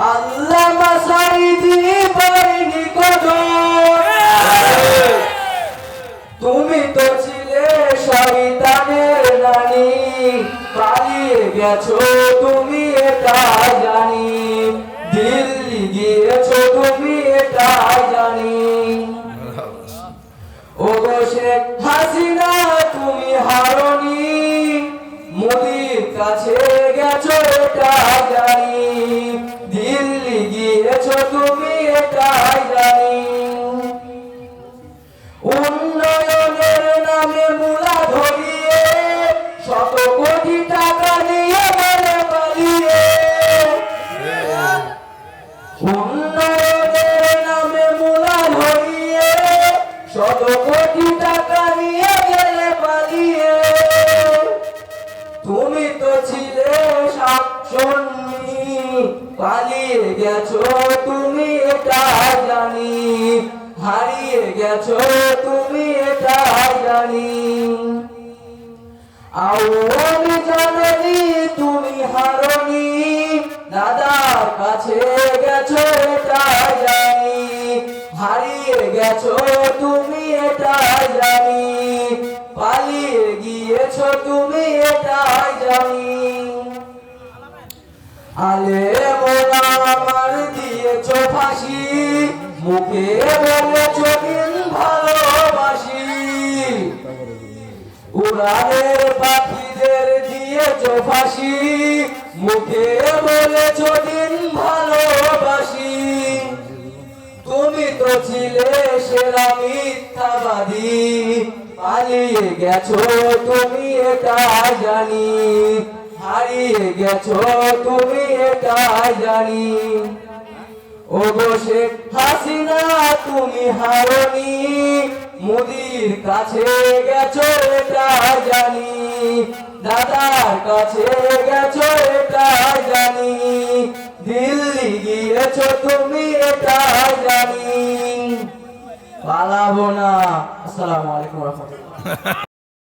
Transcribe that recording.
আল্লামা সাঈদী পায়নি কদর। তুমি তো ছিলে শয়তানের রানী, পালিয়ে গেছো তুমি এটাই জানি, দিল্লি গিয়েছো তুমি এটাই জানি। ওগো শেখ হাসিনা তুমি হারনি, মোদির কাছে গেছো এটাই জানি, দিল্লি গিয়েছো তুমি এটাই জানি। উন্নয়নের নামে মূলা ধরিয়ে শত কোটি টাকা নিয়ে গেলে পালিয়ে। উন্নয়নের নামে মূলা ধরিয়ে শত কোটি টাকা নিয়ে গেলে পালিয়ে। তুমি তো ছিলে শাকচুন্নি, পালিয়ে গেছো তুমি এটা জানি, হারিয়ে গেছো তুমি এটা জানি। আওয়ামী জননী তুমি হারনি, দাদার কাছে গেছো এটা জানি, হারিয়ে গেছো তুমি এটা জানি, পালিয়ে গিয়েছো তুমি এটা জানি। আলেম ওলামার দিয়েছো ফাঁসি, মুখে বলেছো দিন ভালোবাসি। উড়ানের পাখিদের দিয়েছো ফাঁসি, মুখে বলেছো দিন ভালোবাসি। তুমি তো ছিলে সেরা মিথ্যাবাদী, পালিয়ে গেছো তুমি এটা জানি, হারিয়ে গেছো তুমি এটা জানি। ওগো শেখ হাসিনা তুমি হারনি, মোদির কাছে গেছো এটা জানি, দাদার কাছে গেছো এটা জানি, দিল্লি গিয়েছো তুমি এটা জানি। পালাবো না। আসসালামু আলাইকুম ওয়া রাহমাতুল্লাহ।